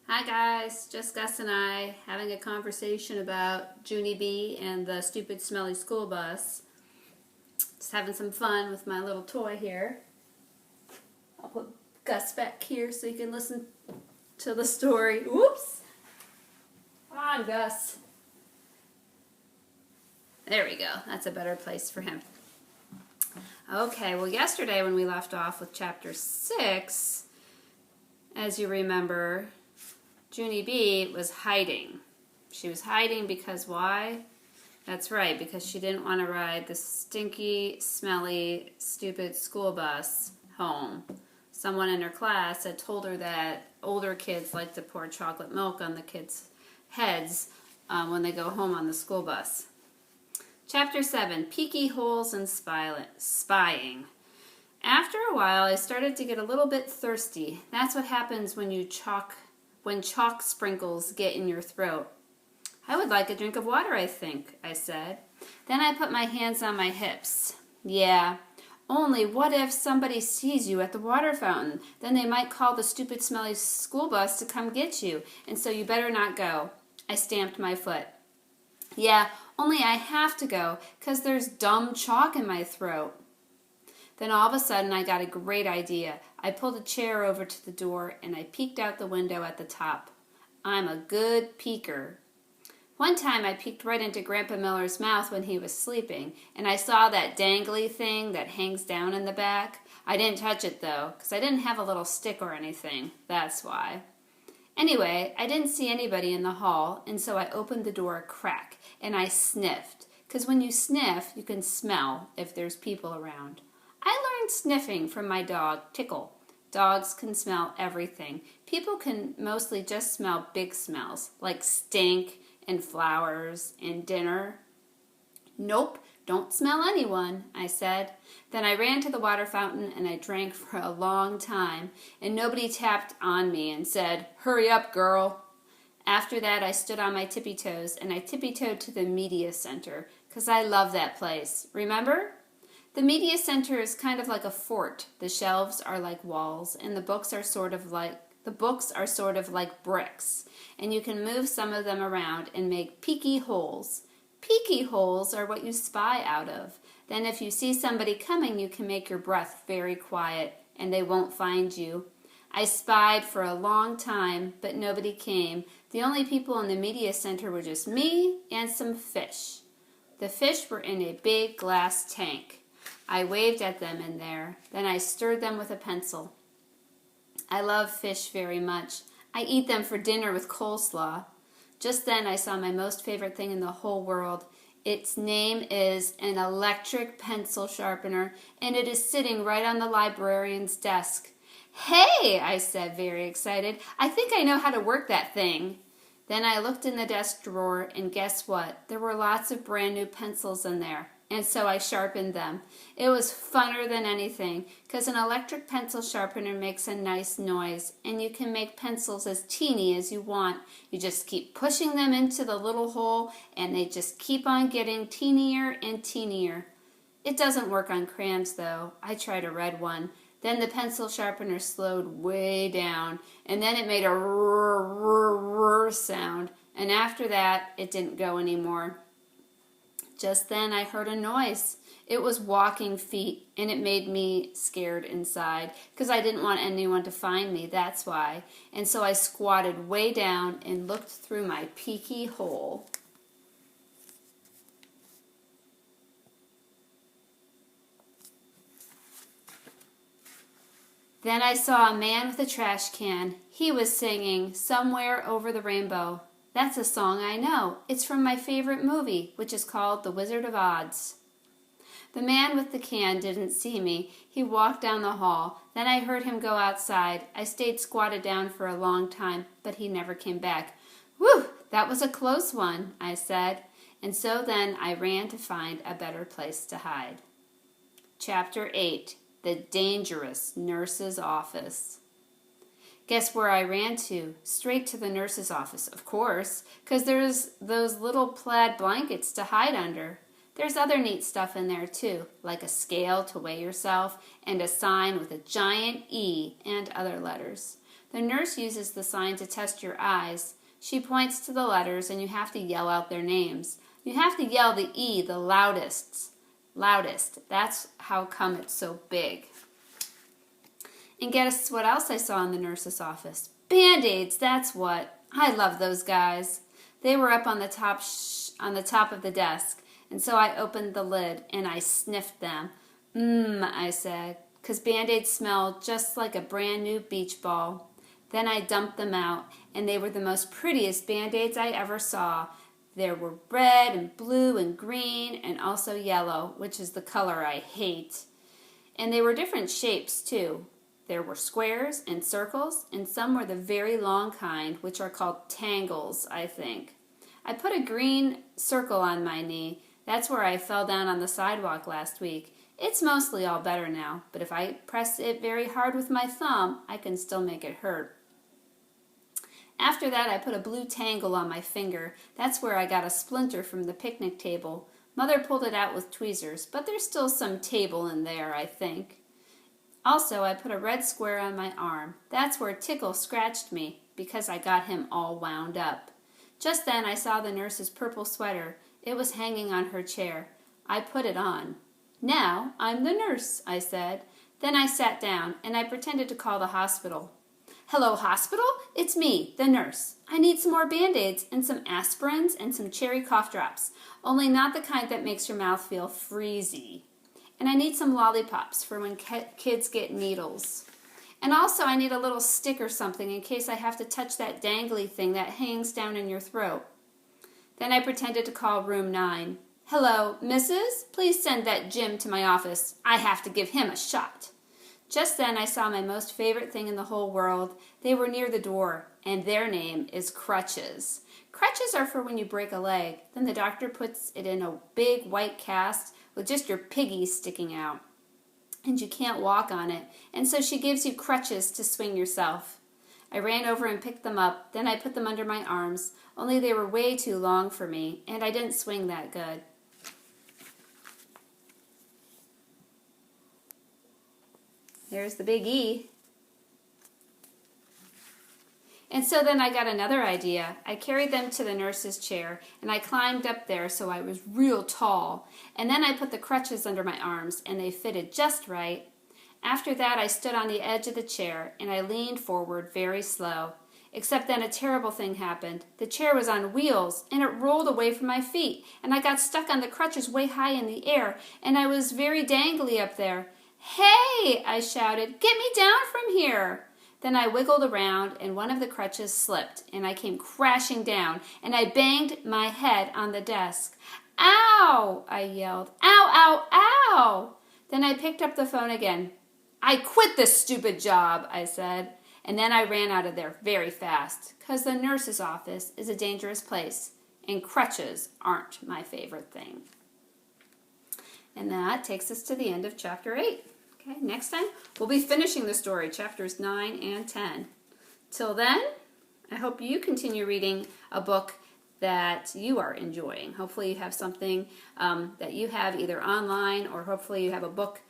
Hi guys, just Gus and I having a conversation about Junie B and the stupid smelly school bus. Just having some fun with my little toy here. I'll put Gus back here so you can listen to the story. Whoops! Come on, Gus. There we go. That's a better place for him. Okay, well yesterday when we left off with chapter 6, as you remember, Junie B was hiding. She was hiding because why? That's right, because she didn't want to ride the stinky, smelly, stupid school bus home. Someone in her class had told her that older kids like to pour chocolate milk on the kids' heads when they go home on the school bus. Chapter 7, Peeky Holes and Spying. After a while, I started to get a little bit thirsty. That's what happens when chalk sprinkles get in your throat. I would like a drink of water, I think, I said. Then I put my hands on my hips. Yeah, only what if somebody sees you at the water fountain? Then they might call the stupid smelly school bus to come get you, and so you better not go. I stamped my foot. Yeah, only I have to go, 'cause there's dumb chalk in my throat. Then all of a sudden I got a great idea. I pulled a chair over to the door and I peeked out the window at the top. I'm a good peeker. One time I peeked right into Grandpa Miller's mouth when he was sleeping, and I saw that dangly thing that hangs down in the back. I didn't touch it though, 'cause I didn't have a little stick or anything. That's why. Anyway, I didn't see anybody in the hall, and so I opened the door a crack, and I sniffed, 'cause when you sniff, you can smell if there's people around. I learned sniffing from my dog, Tickle. Dogs can smell everything. People can mostly just smell big smells, like stink and flowers and dinner. Nope, don't smell anyone, I said. Then I ran to the water fountain and I drank for a long time, and nobody tapped on me and said, "Hurry up, girl." After that, I stood on my tippy toes and I tippy-toed to the media center, 'cause I love that place. Remember? The media center is kind of like a fort. The shelves are like walls, and the books are sort of like bricks, and you can move some of them around and make peeky holes. Peeky holes are what you spy out of. Then if you see somebody coming, you can make your breath very quiet, and they won't find you. I spied for a long time, but nobody came. The only people in the media center were just me and some fish. The fish were in a big glass tank. I waved at them in there. Then I stirred them with a pencil. I love fish very much. I eat them for dinner with coleslaw. Just then I saw my most favorite thing in the whole world. Its name is an electric pencil sharpener, and it is sitting right on the librarian's desk. "Hey," I said, very excited. "I think I know how to work that thing." Then I looked in the desk drawer, and guess what? There were lots of brand new pencils in there. And so I sharpened them. It was funner than anything, 'cause an electric pencil sharpener makes a nice noise, and you can make pencils as teeny as you want. You just keep pushing them into the little hole, and they just keep on getting teenier and teenier. It doesn't work on crayons, though. I tried a red one. Then the pencil sharpener slowed way down, and then it made a rrr sound, and after that, it didn't go anymore. Just then I heard a noise. It was walking feet, and it made me scared inside, 'cause I didn't want anyone to find me, that's why. And so I squatted way down and looked through my peeky hole. Then I saw a man with a trash can. He was singing "Somewhere Over the Rainbow." That's a song I know. It's from my favorite movie, which is called The Wizard of Oz. The man with the can didn't see me. He walked down the hall. Then I heard him go outside. I stayed squatted down for a long time, but he never came back. "Whew, that was a close one," I said. And so then I ran to find a better place to hide. Chapter 8, The Dangerous Nurse's Office. Guess where I ran to? Straight to the nurse's office, of course, 'cause there's those little plaid blankets to hide under. There's other neat stuff in there too, like a scale to weigh yourself and a sign with a giant E and other letters. The nurse uses the sign to test your eyes. She points to the letters and you have to yell out their names. You have to yell the E the loudest. That's how come it's so big. And guess what else I saw in the nurse's office? Band-Aids, that's what. I love those guys. They were up on the top of the desk, and so I opened the lid and I sniffed them. I said, 'cause Band-Aids smell just like a brand new beach ball. Then I dumped them out, and they were the most prettiest Band-Aids I ever saw. There were red and blue and green and also yellow, which is the color I hate. And they were different shapes too. There were squares and circles, and some were the very long kind, which are called tangles, I think. I put a green circle on my knee. That's where I fell down on the sidewalk last week. It's mostly all better now, but if I press it very hard with my thumb, I can still make it hurt. After that, I put a blue tangle on my finger. That's where I got a splinter from the picnic table. Mother pulled it out with tweezers, but there's still some table in there, I think. Also, I put a red square on my arm. That's where Tickle scratched me, because I got him all wound up. Just then, I saw the nurse's purple sweater. It was hanging on her chair. I put it on. "Now, I'm the nurse," I said. Then I sat down, and I pretended to call the hospital. "Hello, hospital? It's me, the nurse. I need some more Band-Aids and some aspirins and some cherry cough drops, only not the kind that makes your mouth feel freezy. And I need some lollipops for when kids get needles. And also I need a little stick or something in case I have to touch that dangly thing that hangs down in your throat." Then I pretended to call room 9. "Hello, Mrs.? Please send that Jim to my office. I have to give him a shot." Just then I saw my most favorite thing in the whole world. They were near the door, and their name is crutches. Crutches are for when you break a leg. Then the doctor puts it in a big white cast with just your piggies sticking out. And you can't walk on it, and so she gives you crutches to swing yourself. I ran over and picked them up. Then I put them under my arms, only they were way too long for me, and I didn't swing that good. There's the big E. And so then I got another idea. I carried them to the nurse's chair, and I climbed up there so I was real tall. And then I put the crutches under my arms, and they fitted just right. After that, I stood on the edge of the chair, and I leaned forward very slow. Except then a terrible thing happened. The chair was on wheels, and it rolled away from my feet, and I got stuck on the crutches way high in the air, and I was very dangly up there. "Hey!" I shouted. "Get me down from here!" Then I wiggled around, and one of the crutches slipped, and I came crashing down, and I banged my head on the desk. "Ow!" I yelled. "Ow, ow, ow!" Then I picked up the phone again. "I quit this stupid job," I said, and then I ran out of there very fast, because the nurse's office is a dangerous place, and crutches aren't my favorite thing. And that takes us to the end of chapter 8. Okay, next time we'll be finishing the story, chapters 9 and 10. Till then, I hope you continue reading a book that you are enjoying. Hopefully you have something that you have either online, or hopefully you have a book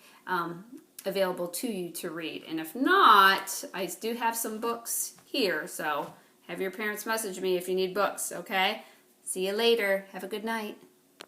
available to you to read. And if not, I do have some books here, so have your parents message me if you need books, okay? See you later. Have a good night.